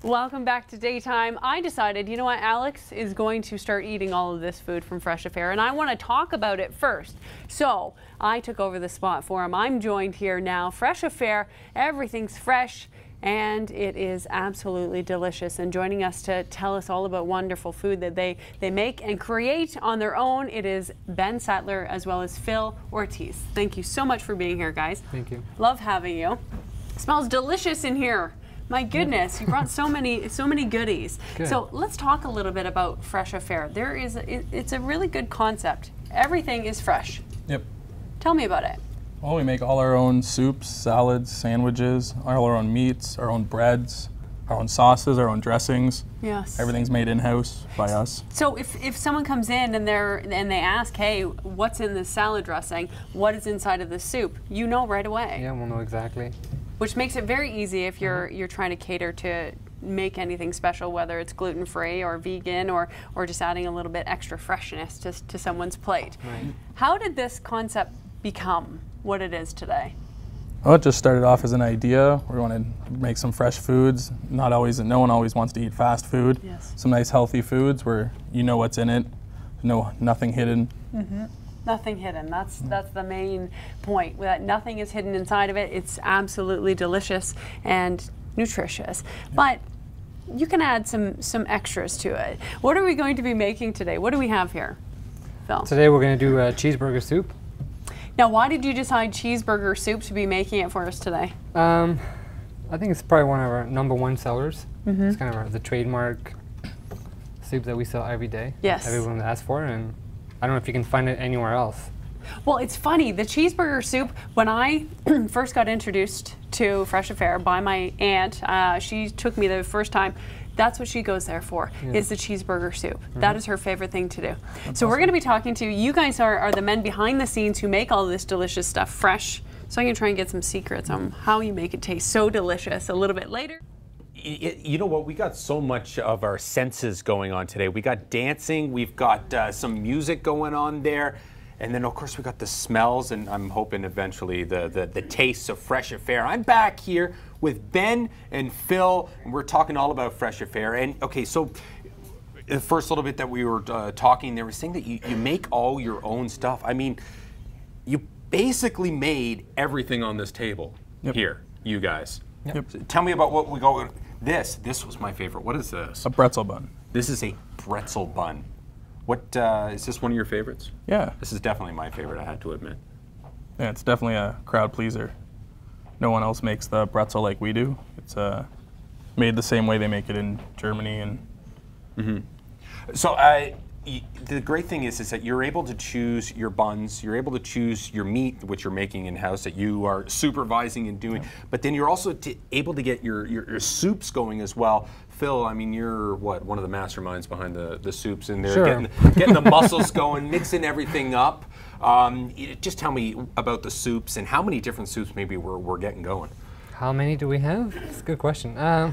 Welcome back to Daytime. I decided, you know what, Alex is going to start eating all of this food from Fresh Affair, and I want to talk about it first. So I took over the spot for him. I'm joined here now. Fresh Affair, everything's fresh, and it is absolutely delicious. And joining us to tell us all about wonderful food that they make and create on their own, it is Ben Sattler as well as Phil Ortiz. Thank you so much for being here, guys. Thank you. Love having you. It smells delicious in here. My goodness, you brought so many goodies. Good. So let's talk a little bit about Fresh Affair. It's a really good concept. Everything is fresh. Yep. Tell me about it. Well, we make all our own soups, salads, sandwiches, all our own meats, our own breads, our own sauces, our own dressings. Yes. Everything's made in-house by us. So if someone comes in and they ask, hey, what's in this salad dressing? What is inside of the soup? You know right away. Yeah, we'll know exactly. Which makes it very easy if you're trying to cater to make anything special, whether it's gluten-free or vegan or just adding a little bit extra freshness to someone's plate. Right. How did this concept become what it is today? Well, it just started off as an idea. We wanted to make some fresh foods. No one always wants to eat fast food. Yes. Some nice healthy foods where you know what's in it, nothing hidden. Mm-hmm. Nothing hidden. That's the main point. That nothing is hidden inside of it. It's absolutely delicious and nutritious. But you can add some extras to it. What are we going to be making today? What do we have here, Phil? Today we're going to do a cheeseburger soup. Now, why did you decide cheeseburger soup to be making it for us today? I think it's probably one of our #1 sellers. Mm-hmm. It's kind of the trademark soup that we sell every day. Yes. Everyone asks for, and I don't know if you can find it anywhere else. Well, it's funny, the cheeseburger soup, when I first got introduced to Fresh Affair by my aunt, she took me the first time, that's what she goes there for, is the cheeseburger soup. Mm-hmm. That is her favorite thing to do. That's so awesome. We're going to be talking to you guys are the men behind the scenes who make all this delicious stuff fresh. So I'm going to try and get some secrets on how you make it taste so delicious a little bit later. You know what, we got so much of our senses going on today. We got dancing, we've got some music going on there, and then of course we got the smells, and I'm hoping eventually the tastes of Fresh Affair. I'm back here with Ben and Phil, and we're talking all about Fresh Affair. And okay, so the first little bit that we were talking, they were saying that you make all your own stuff. I mean, you basically made everything on this table here, you guys. Yep. So tell me about what we go. This was my favorite. What is this? A pretzel bun. This is a pretzel bun. What is this one of your favorites? Yeah. This is definitely my favorite, I had to admit. Yeah, it's definitely a crowd pleaser. No one else makes the pretzel like we do. It's made the same way they make it in Germany and. Mm-hmm. So the great thing is that you're able to choose your buns, you're able to choose your meat, which you're making in-house, that you are supervising and doing, but then you're also able to get your soups going as well. Phil, I mean, you're one of the masterminds behind the soups in there, sure. getting the muscles going, mixing everything up. Just tell me about the soups and how many different soups maybe we're getting going. How many do we have? That's a good question. I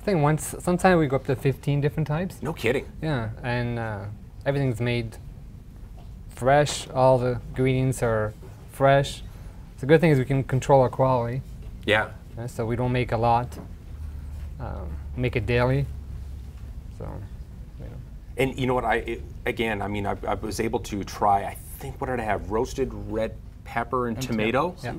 think sometimes we go up to 15 different types. No kidding. Yeah, and everything's made fresh. All the ingredients are fresh. The good thing is we can control our quality. Yeah. So we don't make a lot. Make it daily. So, you know. And you know what? I was able to try. I think what did I have? Roasted red pepper and tomato. Yeah.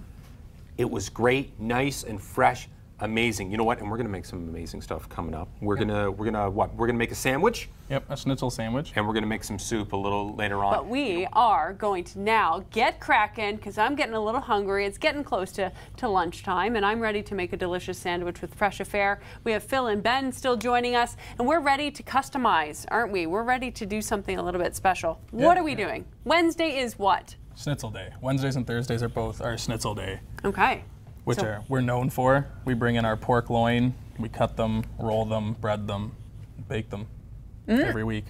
It was great, nice and fresh. Amazing. You know what? And we're gonna make some amazing stuff coming up. We're gonna make a sandwich. Yep, a schnitzel sandwich. And we're gonna make some soup a little later on. But we are going to now get cracking because I'm getting a little hungry. It's getting close to lunchtime, and I'm ready to make a delicious sandwich with Fresh Affair. We have Phil and Ben still joining us, and we're ready to customize, aren't we? We're ready to do something a little bit special. Yeah. What are we doing? Wednesday is what? Schnitzel day. Wednesdays and Thursdays are both our schnitzel day. Okay. Which we're known for. We bring in our pork loin, we cut them, roll them, bread them, bake them every week.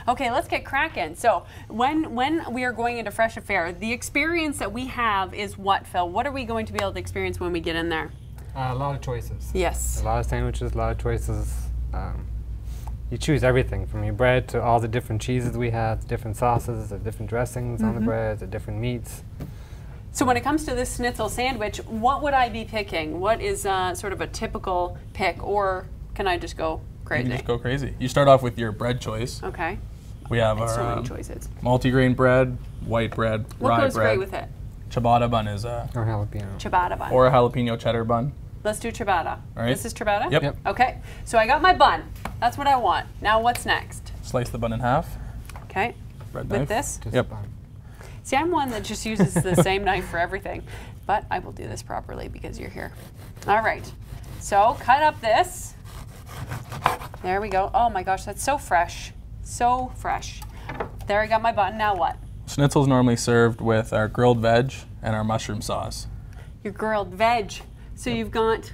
Okay, let's get cracking. So when we are going into Fresh Affair, the experience that we have is what, Phil? What are we going to be able to experience when we get in there? A lot of choices. Yes. A lot of sandwiches, a lot of choices. you choose everything from your bread to all the different cheeses we have, different sauces, the different dressings on the bread, the different meats. So when it comes to this schnitzel sandwich, what would I be picking? What is sort of a typical pick, or can I just go You crazy? can just go crazy. You start off with your bread choice. Okay. We have So our many choices. multigrain bread, white bread, What rye goes bread. great with it? Ciabatta bun is a, Or jalapeno. Ciabatta bun. or a jalapeno cheddar bun. Let's do ciabatta. All right. This is ciabatta? Yep. Yep. Okay. So I got my bun. That's what I want. Now what's next? Slice the bun in half. Okay. Bread With knife. this? Just Yep. bun. See, I'm one that just uses the same knife for everything. But I will do this properly because you're here. All right. So cut up this. There we go. Oh my gosh, that's so fresh. So fresh. There I got my bun. Now what? Schnitzel's normally served with our grilled veg and our mushroom sauce. Your grilled veg. So you've got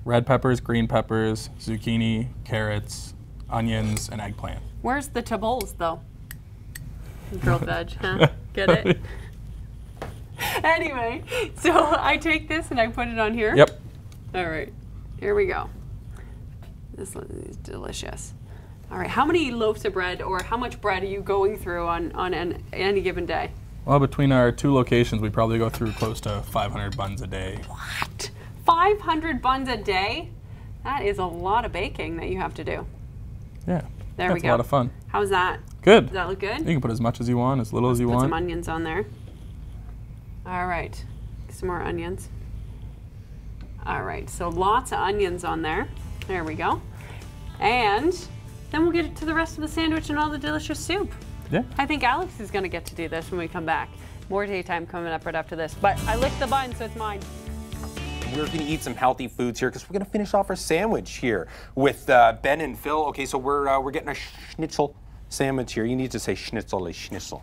Red peppers, green peppers, zucchini, carrots, onions, and eggplant. where's the tabols though? Grilled veg, huh? Get it? Anyway, so I take this and I put it on here. Yep. All right, here we go. This is delicious. All right, how many loaves of bread or how much bread are you going through on any given day? Well, between our two locations, we probably go through close to 500 buns a day. What? 500 buns a day? That is a lot of baking that you have to do. Yeah. There That's we go. a lot of fun. How's that? Good. Does that look good? You can put as much as you want, as little as you Put some want. onions on there. All right, some more onions. All right, so lots of onions on there. There we go. And then we'll get to the rest of the sandwich and all the delicious soup. Yeah. I think Alex is gonna get to do this when we come back. More daytime coming up right after this, but I licked the bun, so it's mine. We're going to eat some healthy foods here because we're going to finish off our sandwich here with Ben and Phil. Okay, so we're getting a schnitzel sandwich here. You need to say schnitzel,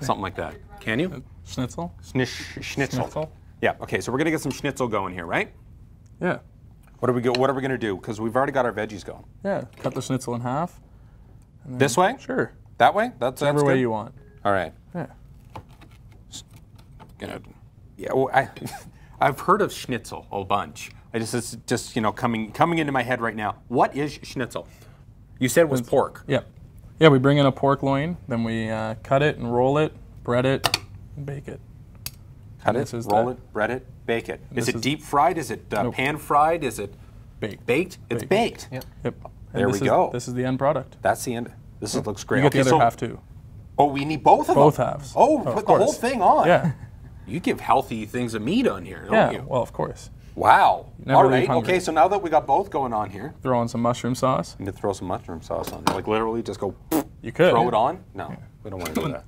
something like that. Can you? Schnitzel? Schnitzel. Schnitzel? Yeah. Okay, so we're going to get some schnitzel going here, right? Yeah. What are we going to do? Because we've already got our veggies going. Yeah. Cut the schnitzel in half. This way? Sure. That way? That's Whatever way good? you want. All right. Yeah. Yeah. Well, I've heard of schnitzel a bunch. It's just coming into my head right now. What is schnitzel? You said it was pork. Yep. Yeah, we bring in a pork loin, then we cut it and roll it, bread it, and bake it. Cut This it, is roll the- it, bread it, bake it. Is This it is- deep fried? Is it Nope. pan fried? Is it Baked. baked? It's baked. Yep. Yep. And There this we is- go. This is the end product. That's the end. This looks great. You get the Okay, other so- half too. Oh, we need both of Both them. halves. Oh, Of put the whole course. thing on. Yeah. You give healthy things of meat on here, don't Yeah. you? Well, of course. Wow. never All leave right. hungry. Okay, so now that we got both going on here, Throw on some mushroom sauce. we need to throw some mushroom sauce on. Like literally, just go. You could. Throw it on? No, we don't want to do that.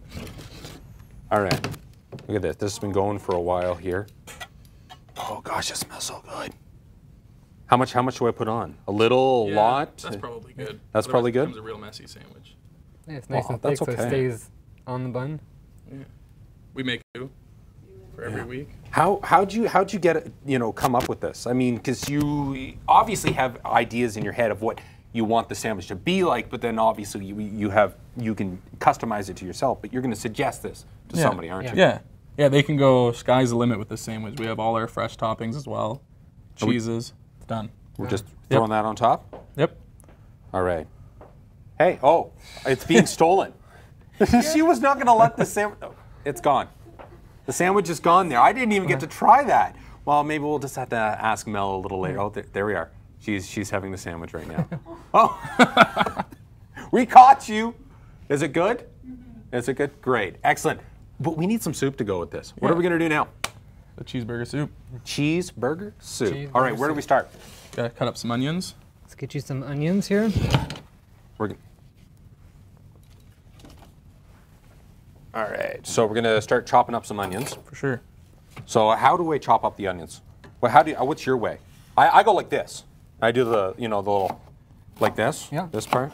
All right. Look at this. This has been going for a while here. Oh gosh, it smells so good. How much do I put on? A little, a lot? That's probably good. That's probably good? It becomes a real messy sandwich. Yeah, it's nice Well, and thick, that's so it okay. stays on the bun. We make two for every week. How'd you get it, come up with this? I mean, because you obviously have ideas in your head of what you want the sandwich to be like, but then obviously you can customize it to yourself. But you're going to suggest this to somebody, aren't you? Yeah. Yeah, they can go sky's the limit with this sandwich. We have all our fresh toppings as well. Cheeses. It's done. We're just throwing that on top. Yep. All right. Hey, it's being stolen. She was not going to let the sandwich. Oh, it's gone. The sandwich is gone there. I didn't even get to try that. Well, maybe we'll just have to ask Mel a little later. Oh, there we are. She's having the sandwich right now. Oh, we caught you. Is it good? Is it good? Great. Excellent. But we need some soup to go with this. What are we going to do now? The cheeseburger soup. Cheeseburger soup. Cheeseburger All right, where do we start? Gotta cut up some onions. Let's get you some onions here. We're g- All right, so we're going to start chopping up some onions. For sure. So how do I chop up the onions? Well, what's your way? I go like this. I do the little, like this. Yeah. This part.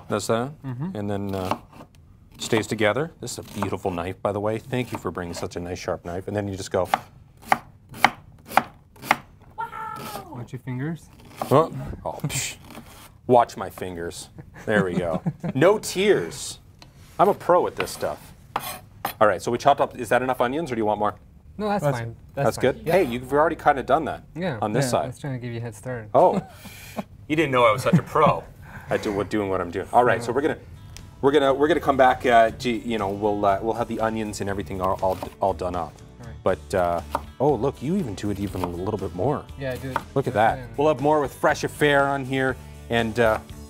That's that. And then stays together. This is a beautiful knife, by the way. Thank you for bringing such a nice sharp knife. And then you just go. Watch your fingers. Oh, psh. Watch my fingers. There we go. No tears. I'm a pro at this stuff. All right, so we chopped up. Is that enough onions, or do you want more? No, that's fine. That's fine. good. Yeah. Hey, you've already kind of done that. Yeah. On this I side. was trying to give you a head start. Oh, you didn't know I was such a pro. at doing what I'm doing. All right, so we're gonna come back. We'll have the onions and everything all done up. Right. But oh, look, you even do it even a little bit more. Yeah, I do. Look at that. We'll have more with Fresh Affair on here, and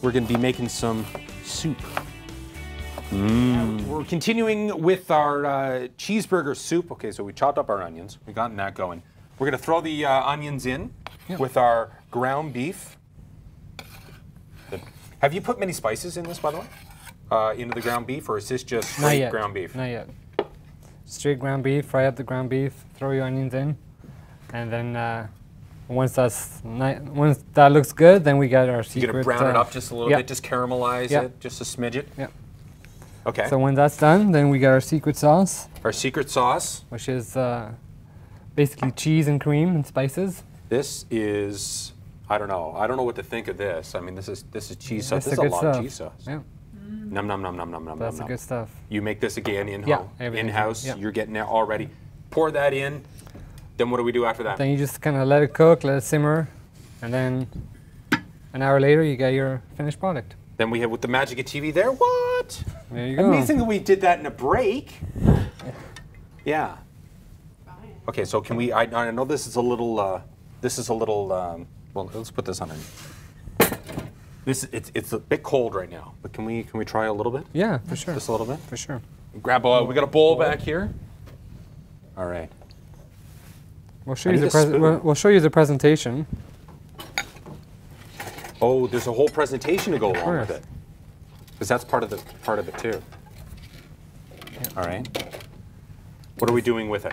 we're gonna be making some soup. We're continuing with our cheeseburger soup. Okay, so we chopped up our onions. We gotten that going. We're gonna throw the onions in with our ground beef. Have you put many spices in this, by the way? Into the ground beef, or is this just straight ground beef? Not yet. Straight ground beef. Fry up the ground beef. Throw your onions in, and then once that looks good, then we got our secret. You're gonna brown it up just a little bit, just caramelize it, just a smidget. Yep. Okay. So when that's done, then we got our secret sauce. Our secret sauce, which is basically cheese and cream and spices. This is, I don't know what to think of this. I mean, this is cheese sauce. This is a good lot stuff. of cheese sauce. Yeah. Nom nom nom nom nom nom. That's nom, the good stuff. You make this again everything. in-house. Yeah. You're getting it all ready. Pour that in. Then what do we do after that? Then you just kind of let it cook, let it simmer, and then an hour later you get your finished product. Then we have with the magic of TV there. What? There you go. Amazing that we did that in a break. Yeah. Okay, so can we? I know this is a little. Well, let's put this on. It's a bit cold right now, but can we try a little bit? Yeah, for sure. Just a little bit. For sure. Grab a. We got a bowl back here. All right. We'll show you the presentation. Oh, there's a whole presentation to go along with it, because that's part of it too. Yeah. All right. What are we doing with it?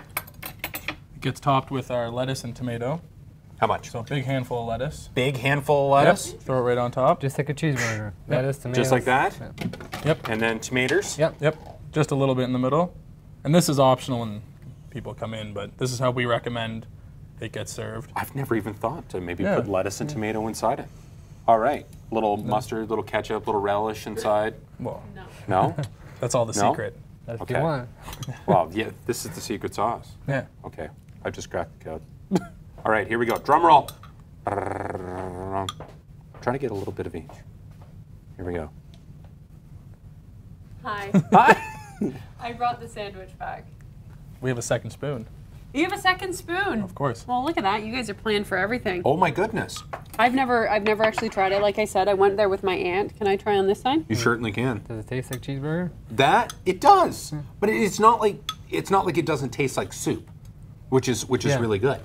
It gets topped with our lettuce and tomato. How much? So a big handful of lettuce. Big handful of lettuce. Yep. Throw it right on top. Just like a cheeseburger. Lettuce, tomatoes. Just like that. Yep. And then tomatoes. Yep. Yep. Just a little bit in the middle. And this is optional when people come in, but this is how we recommend it gets served. I've never even thought to maybe put lettuce and tomato inside it. All right. Little mustard, little ketchup, little relish inside. Well, No? that's all the secret. That's Okay. what you want. Well, yeah, this is the secret sauce. Yeah. Okay. I just cracked the code. All right, here we go. Drum roll. Trying to get a little bit of each. Here we go. Hi. Hi. I brought the sandwich back. We have a second spoon. You have a second spoon. Of course. Well, look at that. You guys are planned for everything. Oh my goodness. I've never actually tried it. Like I said, I went there with my aunt. Can I try on this side? You certainly can. Does it taste like cheeseburger? That it does, but it's not like it doesn't taste like soup, which is really good.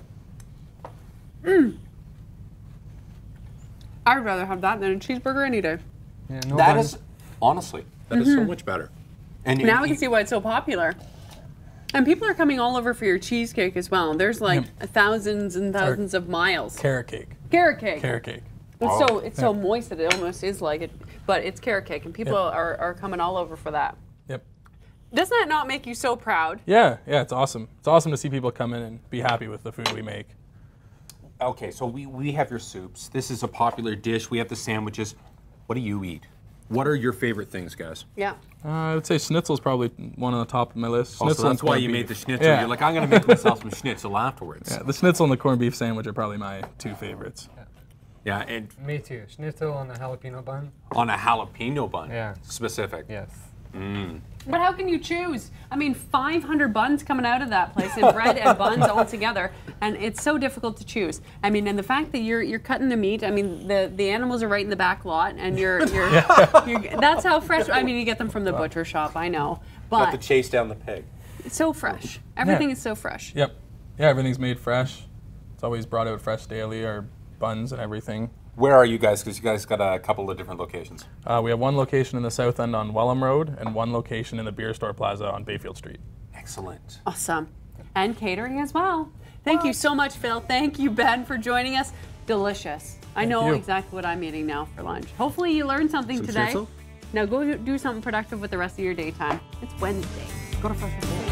I'd rather have that than a cheeseburger any day. Yeah, no That buns. is honestly that is so much better. And Now I can see why it's so popular. And people are coming all over for your cheesecake as well. There's like thousands and thousands of miles. Carrot cake. Carrot cake. Carrot cake. It's so moist that it almost is like it, but it's carrot cake, and people are coming all over for that. Yep. Doesn't that not make you so proud? Yeah, it's awesome. It's awesome to see people come in and be happy with the food we make. Okay, so we have your soups. This is a popular dish. We have the sandwiches. What do you eat? What are your favorite things, guys? Yeah. I would say schnitzel's probably one on the top of my list. Oh, Schnitzel so and that's why corned you beef. made the schnitzel. Yeah. You're like, I'm going to make myself some schnitzel afterwards. Yeah, the schnitzel and the corned beef sandwich are probably my two favorites. Yeah, and Me too. Schnitzel on a jalapeno bun. on a jalapeno bun. Yeah. Specific. Yes. But how can you choose? I mean, 500 buns coming out of that place, and bread and buns all together, and it's so difficult to choose. I mean, and the fact that you're cutting the meat. I mean, the animals are right in the back lot, and you're that's how fresh. I mean, you get them from the butcher shop. I know, Got to but chase down the pig. it's so fresh. Everything is so fresh. Yep. Yeah, everything's made fresh. It's always brought out fresh daily, our buns and everything. Where are you guys? Because you guys got a couple of different locations. We have one location in the south end on Welham Road and one location in the Beer Store Plaza on Bayfield Street. Excellent. Awesome. And catering as well. Thank you so much, Phil. Thank you, Ben, for joining us. Delicious. I know you. exactly what I'm eating now for lunch. Hopefully you learned something Some today. schnitzel? Now go do something productive with the rest of your daytime. It's Wednesday. Go to Fresh Affair.